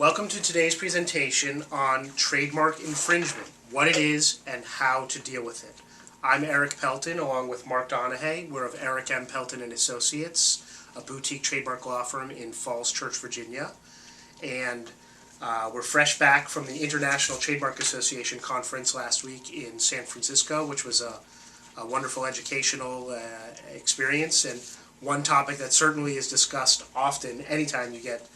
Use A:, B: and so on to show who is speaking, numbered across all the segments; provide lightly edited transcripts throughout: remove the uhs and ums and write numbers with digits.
A: Welcome to today's presentation on trademark infringement, what it is and how to deal with it. I'm Eric Pelton along with Mark Donahue. We're of Eric M. Pelton and Associates, a boutique trademark law firm in Falls Church, Virginia. And we're fresh back from the International Trademark Association conference last week in San Francisco, which was a wonderful educational experience, and one topic that certainly is discussed often anytime you get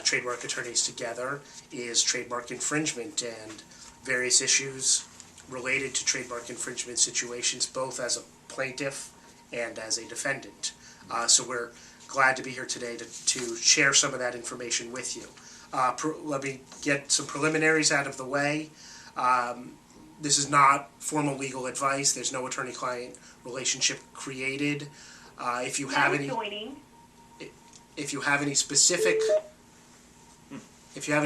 A: trademark attorneys together is trademark infringement and various issues related to trademark infringement situations, both as a plaintiff and as a defendant. So we're glad to be here today to share some of that information with you. Let me get some preliminaries out of the way. This is not formal legal advice. There's no attorney-client relationship created. If you have any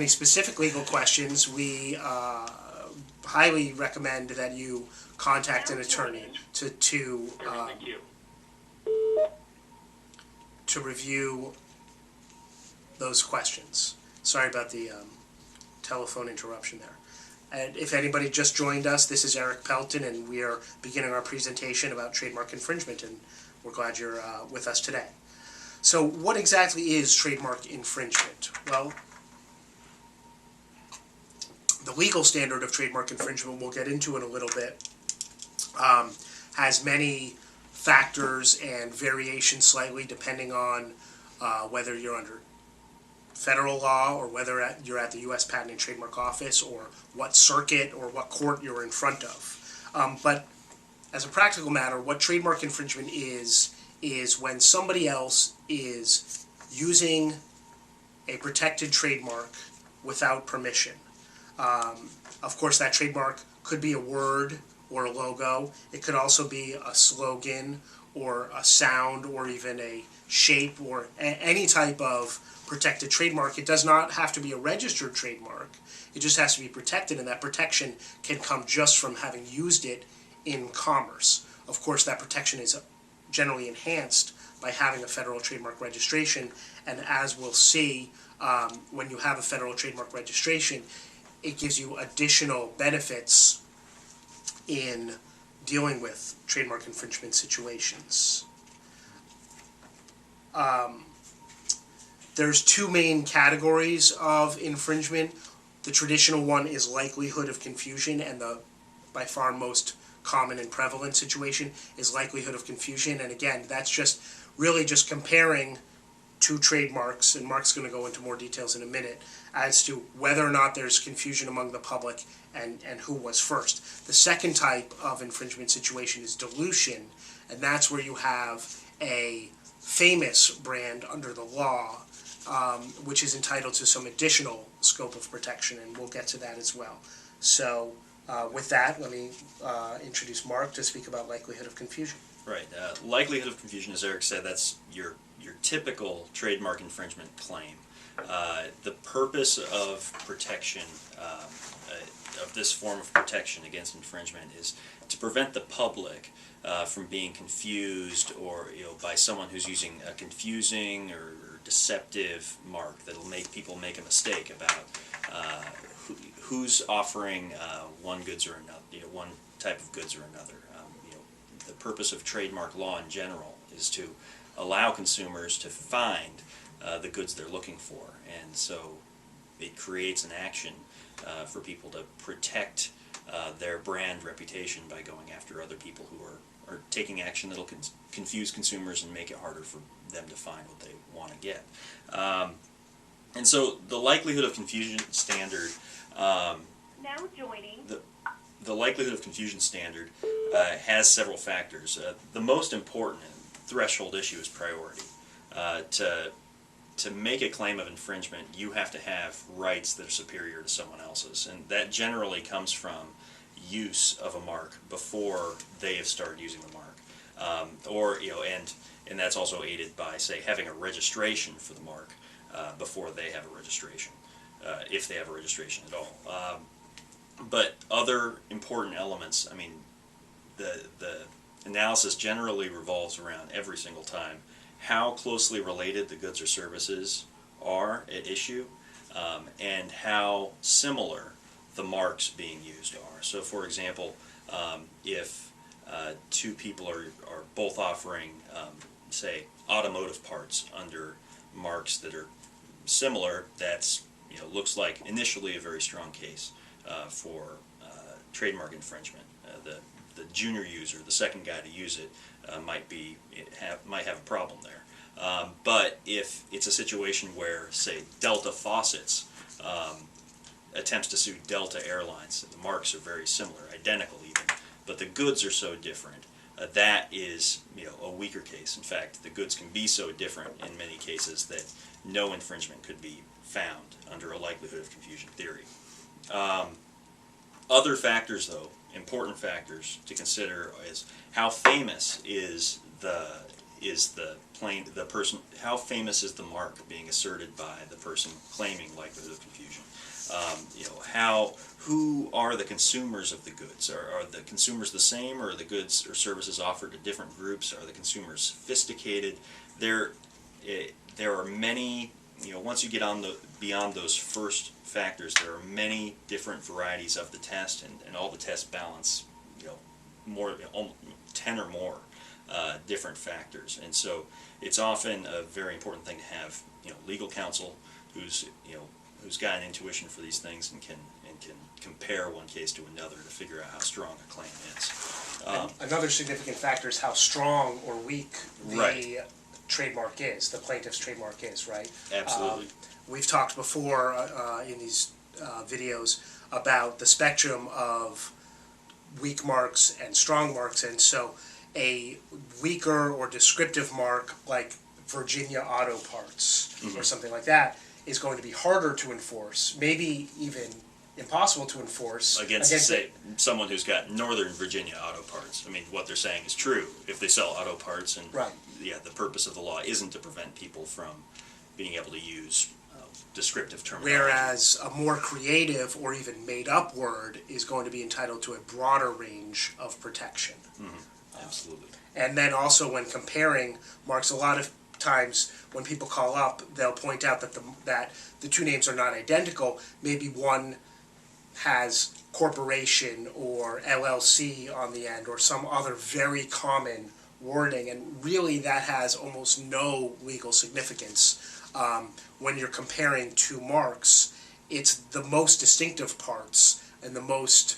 A: specific legal questions, we highly recommend that you contact an attorney to review those questions. Sorry about the telephone interruption there. And if anybody just joined us, this is Eric Pelton, and we are beginning our presentation about trademark infringement, and we're glad you're with us today. So what exactly is trademark infringement? Well, the legal standard of trademark infringement, we'll get into in a little bit, has many factors and variations slightly depending on whether you're under federal law or whether you're at the U.S. Patent and Trademark Office or what circuit or what court you're in front of. But as a practical matter, what trademark infringement is when somebody else is using a protected trademark without permission. Of course, that trademark could be a word or a logo. It could also be a slogan or a sound or even a shape or any type of protected trademark. It does not have to be a registered trademark. It just has to be protected, and that protection can come just from having used it in commerce. Of course, that protection is generally enhanced by having a federal trademark registration, and as we'll see, when you have a federal trademark registration, it gives you additional benefits in dealing with trademark infringement situations. There's two main categories of infringement. The traditional one is likelihood of confusion, and the by far most common and prevalent situation is likelihood of confusion. And again, that's just really just comparing two trademarks, and Mark's going to go into more details in a minute, as to whether or not there's confusion among the public and who was first. The second type of infringement situation is dilution, and that's where you have a famous brand under the law, which is entitled to some additional scope of protection, and we'll get to that as well. So with that, let me introduce Mark to speak about likelihood of confusion.
B: Right. Likelihood of confusion, as Eric said, that's your typical trademark infringement claim. The purpose of protection, of this form of protection against infringement, is to prevent the public from being confused or by someone who's using a confusing or deceptive mark that'll make people make a mistake about who's offering one goods or another, one type of goods or another. The purpose of trademark law in general is to allow consumers to find the goods they're looking for, and so it creates an action for people to protect their brand reputation by going after other people who are taking action that'll confuse consumers and make it harder for them to find what they want to get. And so the likelihood of confusion standard, the likelihood of confusion standard has several factors. The most important threshold issue is priority. To make a claim of infringement, you have to have rights that are superior to someone else's, and that generally comes from use of a mark before they have started using the mark, and that's also aided by, say, having a registration for the mark before they have a registration, if they have a registration at all. But other important elements, I mean, the analysis generally revolves around every single time how closely related the goods or services are at issue, and how similar the marks being used are. So, for example, if two people are both offering, say, automotive parts under marks that are similar, that's looks like initially a very strong case for trademark infringement. The junior user, the second guy to use it, might have a problem there. But if it's a situation where, say, Delta Faucets attempts to sue Delta Airlines, the marks are very similar, identical even, but the goods are so different, that is a weaker case. In fact, the goods can be so different in many cases that no infringement could be found under a likelihood of confusion theory. Other factors, though, important factors to consider, is how famous is how famous is the mark being asserted by the person claiming likelihood of confusion. Who are the consumers of the goods? Are the consumers the same, or are the goods or services offered to different groups? Are the consumers sophisticated? There are many. Once you get beyond those first factors, there are many different varieties of the test, and all the tests balance, more 10 or more different factors. And so it's often a very important thing to have, legal counsel who's got an intuition for these things and can compare one case to another to figure out how strong a claim is.
A: Another significant factor is how strong or weak the
B: Right.
A: trademark is, the plaintiff's trademark is, right?
B: Absolutely.
A: We've talked before in these videos about the spectrum of weak marks and strong marks, and so a weaker or descriptive mark like Virginia Auto Parts or something like that is going to be harder to enforce, maybe even impossible to enforce
B: Against say, someone who's got Northern Virginia Auto Parts. I mean, what they're saying is true if they sell auto parts, and
A: Right.
B: the purpose of the law isn't to prevent people from being able to use descriptive terminology.
A: Whereas a more creative or even made-up word is going to be entitled to a broader range of protection.
B: Absolutely.
A: And then also when comparing marks, a lot of times when people call up, they'll point out that the two names are not identical. Maybe one has corporation or LLC on the end or some other very common wording, and really that has almost no legal significance. When you're comparing two marks, it's the most distinctive parts and the most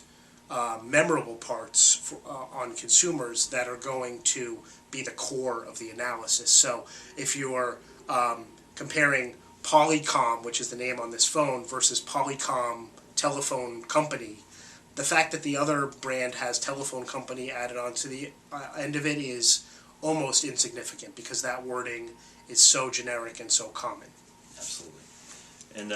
A: memorable parts on consumers that are going to be the core of the analysis. So if you're comparing Polycom, which is the name on this phone, versus Polycom Telephone Company, the fact that the other brand has telephone company added onto the end of it is almost insignificant because that wording is so generic and so common.
B: Absolutely. And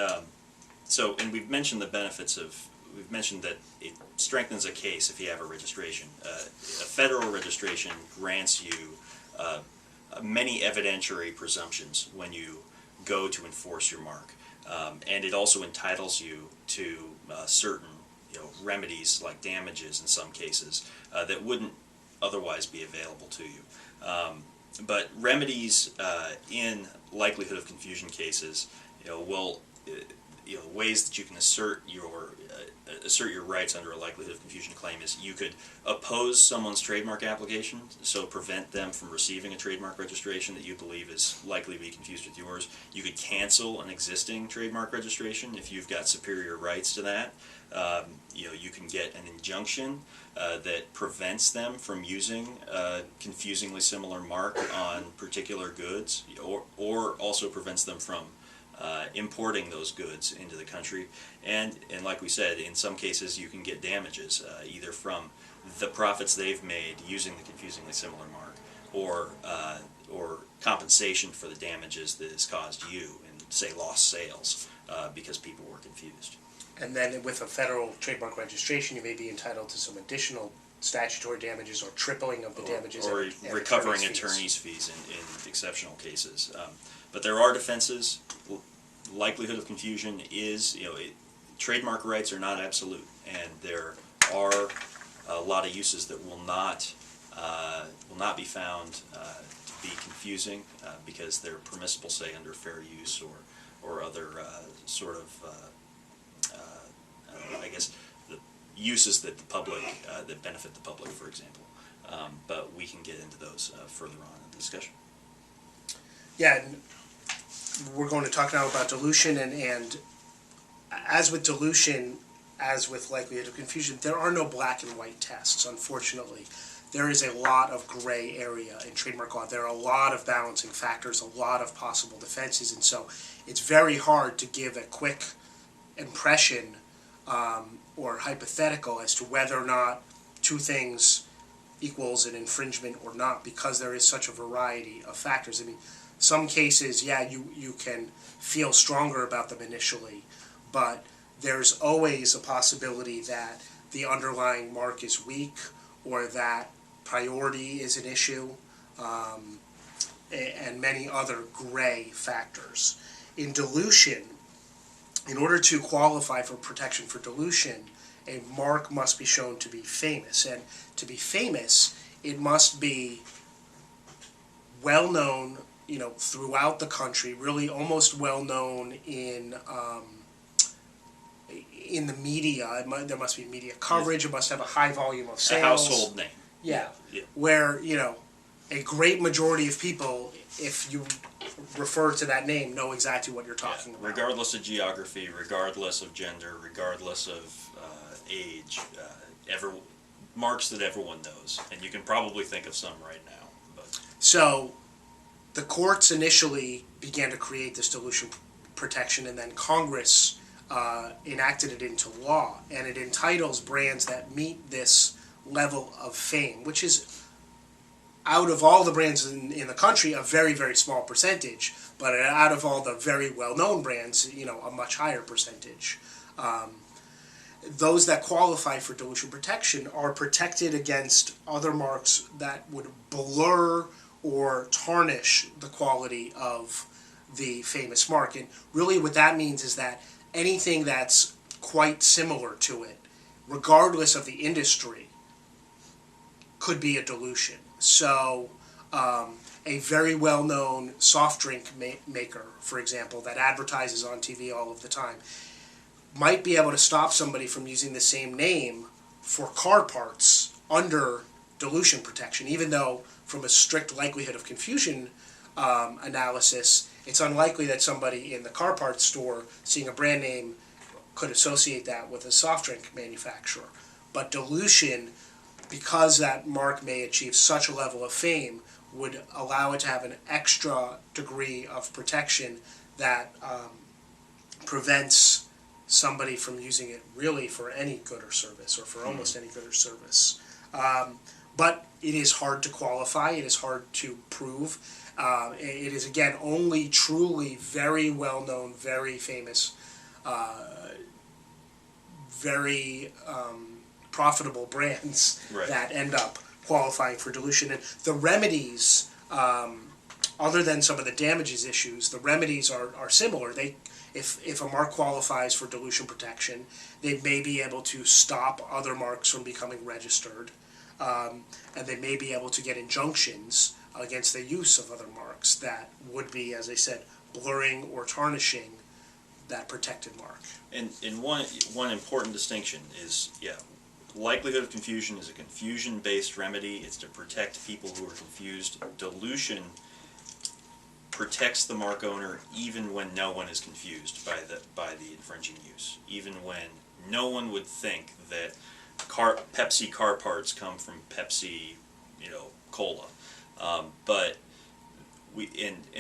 B: and we've mentioned the benefits of, we've mentioned that it strengthens a case if you have a registration. A federal registration grants you many evidentiary presumptions when you go to enforce your mark. And it also entitles you to certain remedies like damages in some cases that wouldn't otherwise be available to you. But remedies in likelihood of confusion cases, will ways that you can assert your rights under a likelihood of confusion claim is you could oppose someone's trademark application, so prevent them from receiving a trademark registration that you believe is likely to be confused with yours. You could cancel an existing trademark registration if you've got superior rights to that. You can get an injunction that prevents them from using a confusingly similar mark on particular goods, or also prevents them from importing those goods into the country. And like we said, in some cases you can get damages, either from the profits they've made using the confusingly similar mark, or compensation for the damages that has caused you in, say, lost sales because people were confused.
A: And then with a federal trademark registration, you may be entitled to some additional statutory damages or tripling of the damages.
B: Or
A: and
B: recovering attorney's fees in exceptional cases. But there are defenses. Likelihood of confusion is, trademark rights are not absolute, and there are a lot of uses that will not be found to be confusing because they're permissible, say, under fair use or other sort of, I guess, the uses that the public, that benefit the public, for example. But we can get into those further on in the discussion.
A: Yeah, and we're going to talk now about dilution, and as with dilution, as with likelihood of confusion, there are no black and white tests, unfortunately. There is a lot of gray area in trademark law. There are a lot of balancing factors, a lot of possible defenses, and so it's very hard to give a quick impression or hypothetical as to whether or not two things equals an infringement or not, because there is such a variety of factors. I mean, some cases, yeah, you can feel stronger about them initially, but there's always a possibility that the underlying mark is weak or that priority is an issue, and many other gray factors. In dilution, in order to qualify for protection for dilution, a mark must be shown to be famous. And to be famous, it must be well known, throughout the country, really almost well known in the media. There must be media coverage. It must have a high volume of sales.
B: A household name.
A: Yeah.
B: Yeah.
A: Where, a great majority of people, if you refer to that name, know exactly what you're talking about.
B: Regardless of geography, regardless of gender, regardless of age, marks that everyone knows. And you can probably think of some right now. But
A: So the courts initially began to create this dilution protection, and then Congress enacted it into law, and it entitles brands that meet this level of fame, which is, out of all the brands in the country, a very, very small percentage, but out of all the very well-known brands, a much higher percentage. Those that qualify for dilution protection are protected against other marks that would blur or tarnish the quality of the famous mark. And really what that means is that anything that's quite similar to it, regardless of the industry, could be a dilution. So a very well-known soft drink maker, for example, that advertises on TV all of the time, might be able to stop somebody from using the same name for car parts under dilution protection, even though from a strict likelihood of confusion analysis, it's unlikely that somebody in the car parts store seeing a brand name could associate that with a soft drink manufacturer. But dilution, because that mark may achieve such a level of fame, would allow it to have an extra degree of protection that prevents somebody from using it really for any good or service, or for almost any good or service. But it is hard to qualify, it is hard to prove. It is, again, only truly very well-known, very famous, very profitable brands that end up qualifying for dilution. And the remedies, other than some of the damages issues, the remedies are similar. If a mark qualifies for dilution protection, they may be able to stop other marks from becoming registered, and they may be able to get injunctions against the use of other marks that would be, as I said, blurring or tarnishing that protected mark.
B: And one important distinction is, likelihood of confusion is a confusion-based remedy. It's to protect people who are confused. Dilution protects the mark owner even when no one is confused by the infringing use. Even when no one would think that Pepsi car parts come from Pepsi, cola. But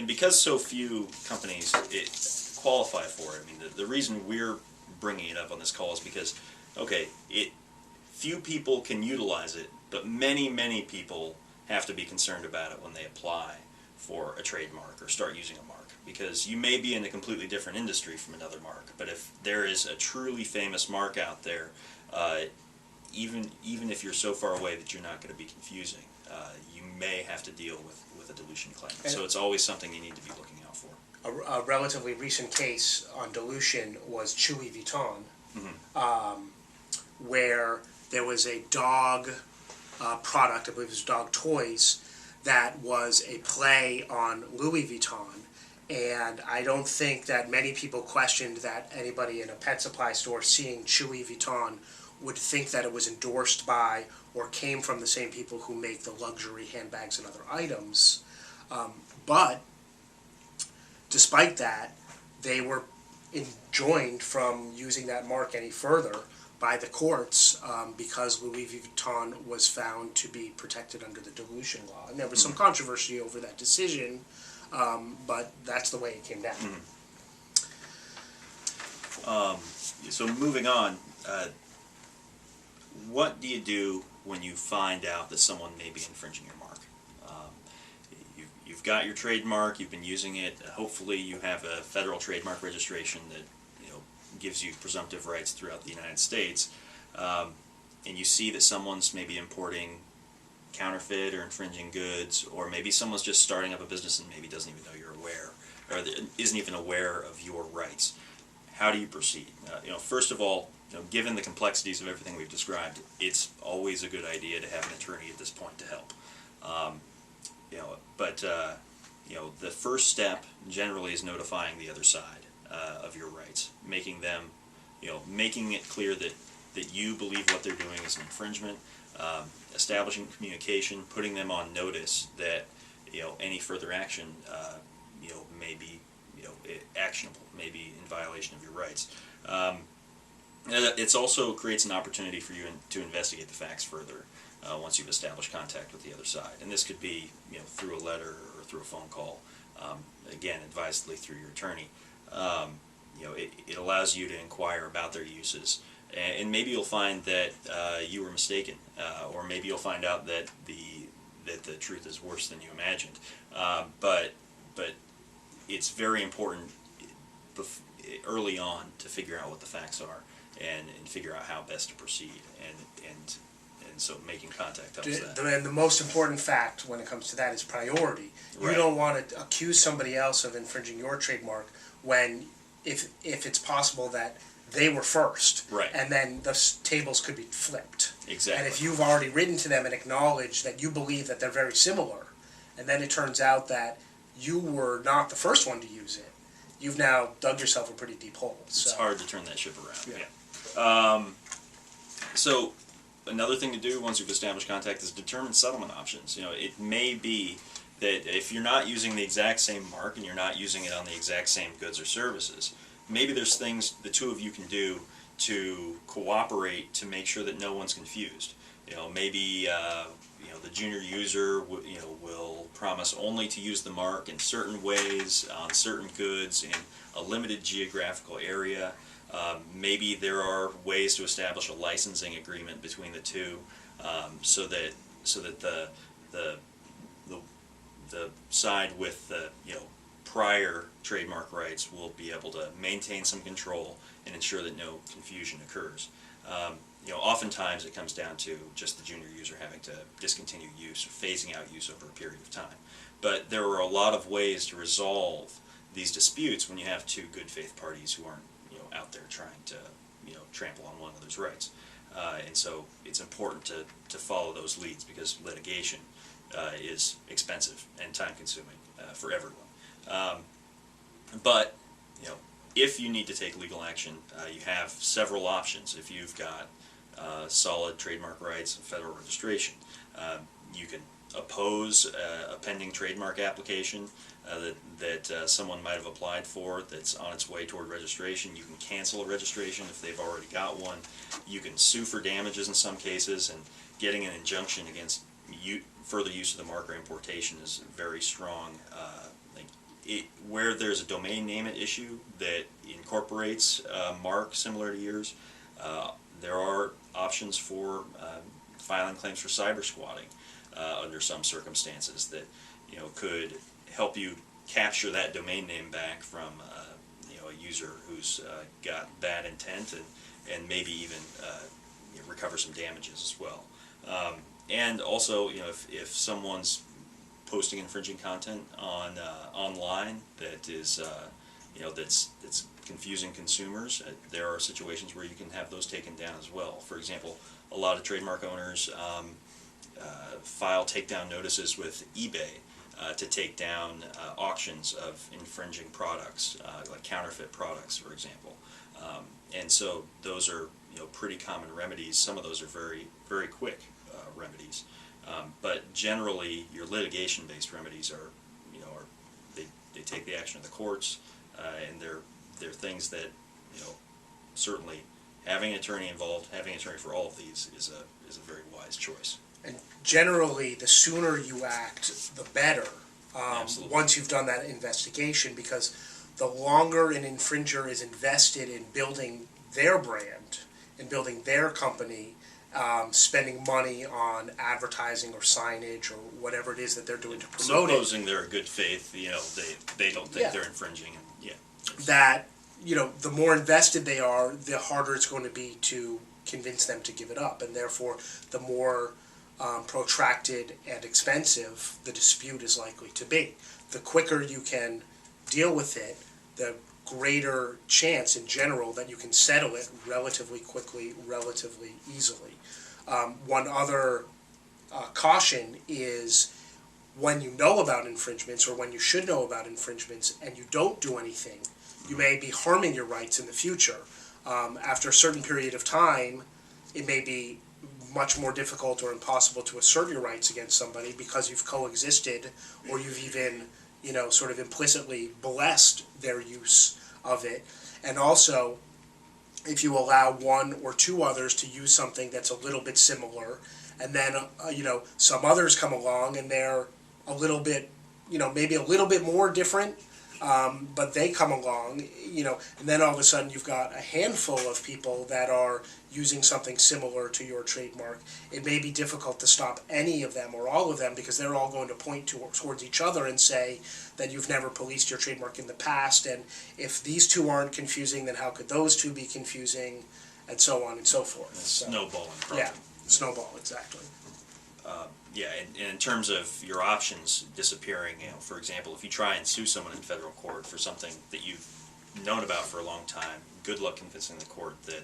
B: because so few companies qualify for it. I mean, the reason we're bringing it up on this call is because, few people can utilize it, but many people have to be concerned about it when they apply for a trademark or start using a mark, because you may be in a completely different industry from another mark, but if there is a truly famous mark out there, even if you're so far away that you're not going to be confusing, you may have to deal with a dilution claim. So it's always something you need to be looking out for.
A: A relatively recent case on dilution was Chewy Vuitton, where there was a dog product, I believe it was dog toys, that was a play on Louis Vuitton, And I don't think that many people questioned that anybody in a pet supply store seeing Chewy Vuitton would think that it was endorsed by or came from the same people who make the luxury handbags and other items. But despite that, they were enjoined from using that mark any further by the courts because Louis Vuitton was found to be protected under the dilution law. And there was some controversy over that decision, but that's the way it came down.
B: So moving on, what do you do when you find out that someone may be infringing your mark? You've got your trademark, you've been using it, hopefully you have a federal trademark registration that gives you presumptive rights throughout the United States, and you see that someone's maybe importing counterfeit or infringing goods, or maybe someone's just starting up a business and maybe doesn't even know you're aware, or isn't even aware of your rights. How do you proceed? First of all, given the complexities of everything we've described, it's always a good idea to have an attorney at this point to help. The first step generally is notifying the other side of your rights, making it clear that you believe what they're doing is an infringement, establishing communication, putting them on notice that any further action may be actionable, may be in violation of your rights. It also creates an opportunity for you to investigate the facts further once you've established contact with the other side, and this could be through a letter or through a phone call. Again, advisedly through your attorney. It allows you to inquire about their uses, and maybe you'll find that you were mistaken, or maybe you'll find out that the truth is worse than you imagined. But it's very important early on to figure out what the facts are and figure out how best to proceed, and so making contact helps that.
A: And the most important fact when it comes to that is priority. You don't want to accuse somebody else of infringing your trademark when, if it's possible that they were first,
B: right,
A: and then the tables could be flipped.
B: Exactly.
A: And if you've already written to them and acknowledged that you believe that they're very similar, and then it turns out that you were not the first one to use it, you've now dug yourself a pretty deep hole.
B: It's hard to turn that ship around. Yeah. So another thing to do once you've established contact is determine settlement options. It may be that if you're not using the exact same mark and you're not using it on the exact same goods or services, maybe there's things the two of you can do to cooperate to make sure that no one's confused. Maybe the junior user will promise only to use the mark in certain ways on certain goods in a limited geographical area. Maybe there are ways to establish a licensing agreement between the two, so that the side with the prior trademark rights will be able to maintain some control and ensure that no confusion occurs. Oftentimes it comes down to just the junior user having to discontinue use or phasing out use over a period of time. But there are a lot of ways to resolve these disputes when you have two good faith parties who aren't out there trying to trample on one another's rights. And so it's important to follow those leads, because litigation is expensive and time consuming for everyone. But if you need to take legal action, you have several options. If you've got solid trademark rights and federal registration, you can oppose a pending trademark application that someone might have applied for that's on its way toward registration. You can cancel a registration if they've already got one. You can sue for damages in some cases, and getting an injunction against further use of the mark or importation is very strong. Where there's a domain name at issue that incorporates a mark similar to yours, there are options for filing claims for cyber squatting under some circumstances that could help you capture that domain name back from a user who's got bad intent, and maybe even recover some damages as well. And also, if someone's posting infringing content online that is that's confusing consumers, there are situations where you can have those taken down as well. For example, a lot of trademark owners file takedown notices with eBay to take down auctions of infringing products, like counterfeit products, for example. And so those are pretty common remedies. Some of those are very, very quick remedies. But generally, your litigation-based remedies are they take the action of the courts, and they're things that certainly having an attorney involved, having an attorney for all of these is a very wise choice.
A: And generally, the sooner you act, the better.
B: Absolutely.
A: Once you've done that investigation, because the longer an infringer is invested in building their brand, in building their company, spending money on advertising or signage or whatever it is that they're doing to promote
B: Supposing they're a good faith, they don't think they're infringing, and
A: that, the more invested they are, the harder it's going to be to convince them to give it up, and therefore the more protracted and expensive the dispute is likely to be. The quicker you can deal with it, the greater chance in general that you can settle it relatively quickly, relatively easily. One other caution is when you know about infringements, or when you should know about infringements, and you don't do anything, you may be harming your rights in the future. After a certain period of time, it may be much more difficult or impossible to assert your rights against somebody because you've coexisted, or you've even, sort of implicitly blessed their use of it. And also, if you allow one or two others to use something that's a little bit similar, and then, some others come along and they're a little bit, maybe a little bit more different, but they come along, and then all of a sudden you've got a handful of people that are using something similar to your trademark. It may be difficult to stop any of them or all of them, because they're all going to point towards each other and say that you've never policed your trademark in the past, and if these two aren't confusing, then how could those two be confusing, and so on and so forth.
B: Snowballing problem.
A: Yeah, snowball, exactly.
B: And in terms of your options disappearing, for example, if you try and sue someone in federal court for something that you've known about for a long time, good luck convincing the court that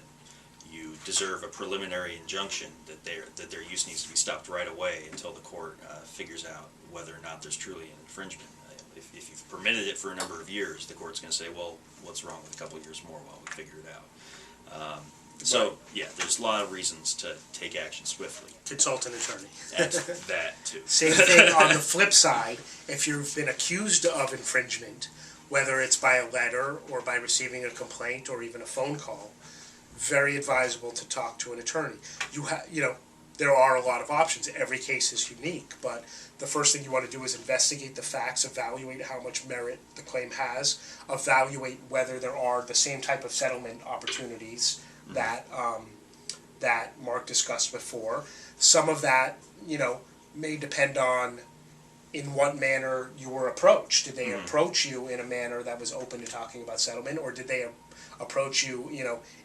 B: you deserve a preliminary injunction, that their use needs to be stopped right away until the court figures out whether or not there's truly an infringement. If you've permitted it for a number of years, the court's going to say, well, what's wrong with a couple of years more while we figure it out? There's a lot of reasons to take action swiftly.
A: Consult an attorney.
B: That too.
A: Same thing on the flip side. If you've been accused of infringement, whether it's by a letter or by receiving a complaint or even a phone call, very advisable to talk to an attorney. There are a lot of options. Every case is unique, but the first thing you want to do is investigate the facts, evaluate how much merit the claim has, evaluate whether there are the same type of settlement opportunities that Mark discussed before. Some of that, may depend on in what manner you were approached. Did they approach you in a manner that was open to talking about settlement, or did they approach you,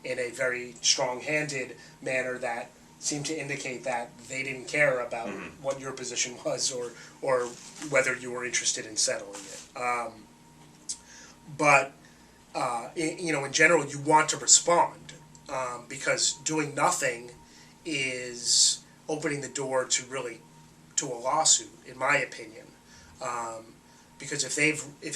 A: in a very strong-handed manner that seemed to indicate that they didn't care about what your position was, or whether you were interested in settling it. In general, you want to respond. Because doing nothing is opening the door to a lawsuit, in my opinion. Because if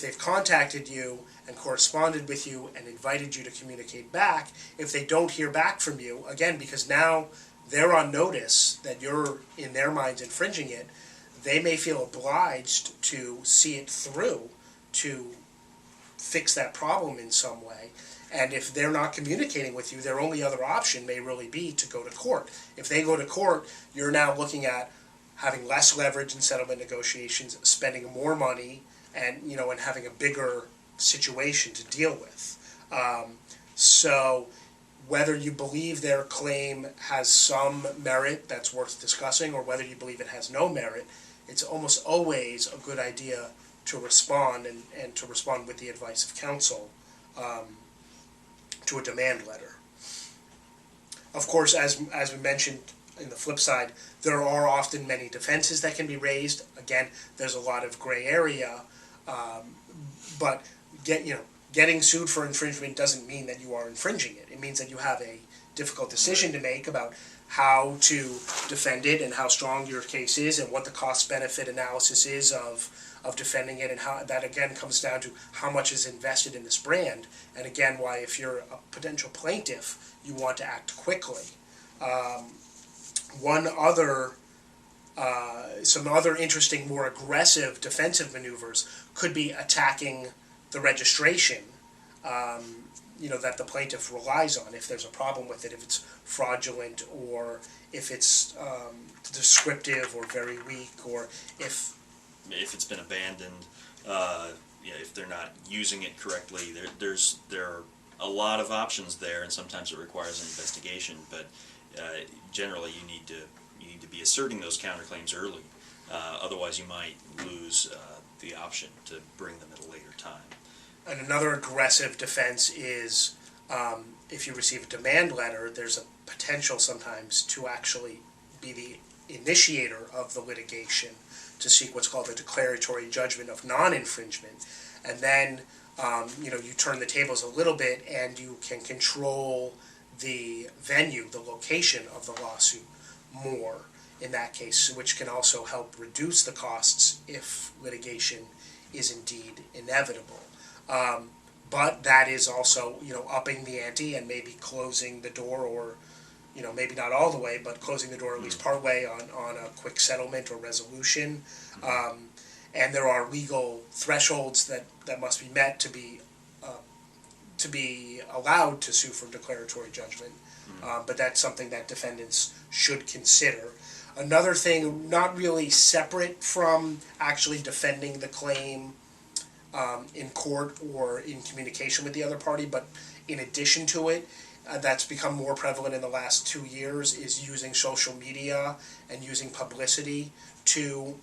A: they've contacted you and corresponded with you and invited you to communicate back, if they don't hear back from you, again, because now they're on notice that you're, in their minds, infringing it, they may feel obliged to see it through to fix that problem in some way. And if they're not communicating with you, their only other option may really be to go to court. If they go to court, you're now looking at having less leverage in settlement negotiations, spending more money, and and having a bigger situation to deal with. So whether you believe their claim has some merit that's worth discussing, or whether you believe it has no merit, it's almost always a good idea to respond, and to respond with the advice of counsel. To a demand letter. Of course, as we mentioned in the flip side, there are often many defenses that can be raised. Again, there's a lot of gray area, but getting sued for infringement doesn't mean that you are infringing it. It means that you have a difficult decision to make about how to defend it and how strong your case is and what the cost-benefit analysis is of defending it, and how that again comes down to how much is invested in this brand, and again why if you're a potential plaintiff you want to act quickly. Some other interesting, more aggressive defensive maneuvers could be attacking the registration, that the plaintiff relies on. If there's a problem with it, if it's fraudulent, or if it's descriptive or very weak, or if
B: it's been abandoned, if they're not using it correctly, there are a lot of options there, and sometimes it requires an investigation. But generally, you need to be asserting those counterclaims early. Otherwise, you might lose the option to bring them at a later time.
A: And another aggressive defense is if you receive a demand letter, there's a potential sometimes to actually be the initiator of the litigation to seek what's called a declaratory judgment of non-infringement. And then, you turn the tables a little bit and you can control the venue, the location of the lawsuit more in that case, which can also help reduce the costs if litigation is indeed inevitable. But that is also, upping the ante and maybe closing the door, or, maybe not all the way, but closing the door at least part way on a quick settlement or resolution. And there are legal thresholds that must be met to be allowed to sue for declaratory judgment. But that's something that defendants should consider. Another thing, not really separate from actually defending the claim in court or in communication with the other party, but in addition to it, that's become more prevalent in the last 2 years, is using social media and using publicity to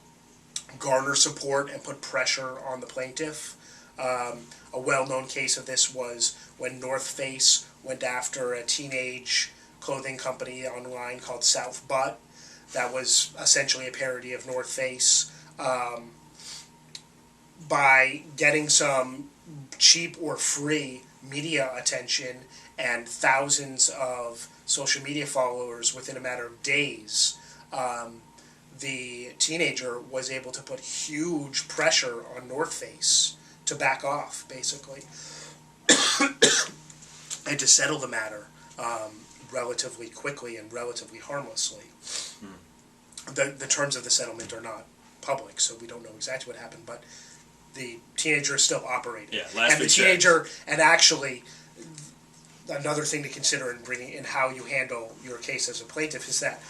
A: garner support and put pressure on the plaintiff. A well-known case of this was when North Face went after a teenage clothing company online called South Butt. That was essentially a parody of North Face. By getting some cheap or free media attention and thousands of social media followers within a matter of days, the teenager was able to put huge pressure on North Face to back off, basically, and to settle the matter relatively quickly and relatively harmlessly. The terms of the settlement are not public, so we don't know exactly what happened, but the teenager is still operating.
B: Yeah, last
A: and the teenager, and actually, another thing to consider in how you handle your case as a plaintiff is that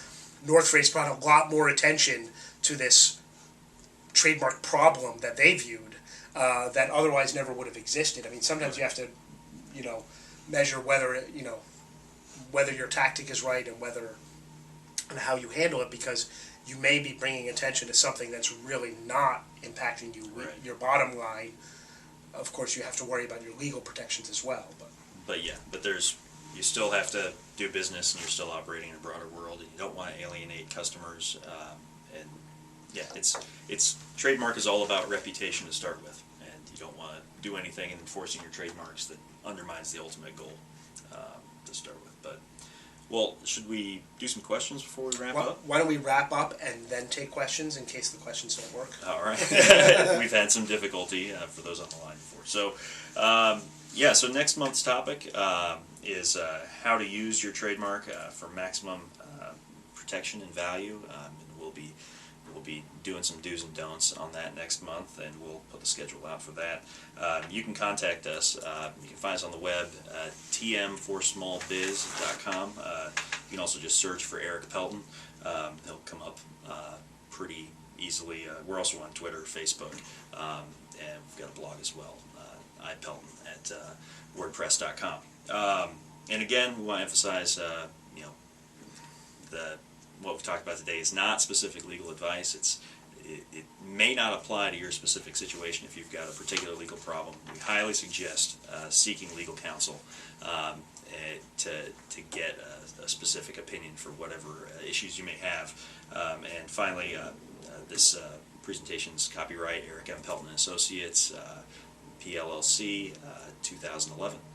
A: North Face brought a lot more attention to this trademark problem that they viewed that otherwise never would have existed. I mean, sometimes you have to, measure whether your tactic is right and how you handle it, because you may be bringing attention to something that's really not impacting you,
B: right,
A: your bottom line. Of course, you have to worry about your legal protections as well.
B: But you still have to do business, and you're still operating in a broader world, and you don't want to alienate customers. And yeah, it's trademark is all about reputation to start with, and you don't want to do anything in enforcing your trademarks that undermines the ultimate goal to start with. But well, should we do some questions before we wrap up?
A: Why don't we wrap up and then take questions in case the questions don't work?
B: All right. We've had some difficulty for those on the line before. So, so next month's topic is how to use your trademark for maximum protection and value. And we'll be doing some do's and don'ts on that next month, and we'll put the schedule out for that. You can contact us. You can find us on the web, tm4smallbiz.com. You can also just search for Eric Pelton. He'll come up pretty easily. We're also on Twitter, Facebook, and we've got a blog as well, ipelton at wordpress.com. And again, we want to emphasize, what we've talked about today is not specific legal advice. It may not apply to your specific situation if you've got a particular legal problem. We highly suggest seeking legal counsel to get a specific opinion for whatever issues you may have. And finally, this presentation's copyright Eric M. Pelton and Associates. PLLC, 2011.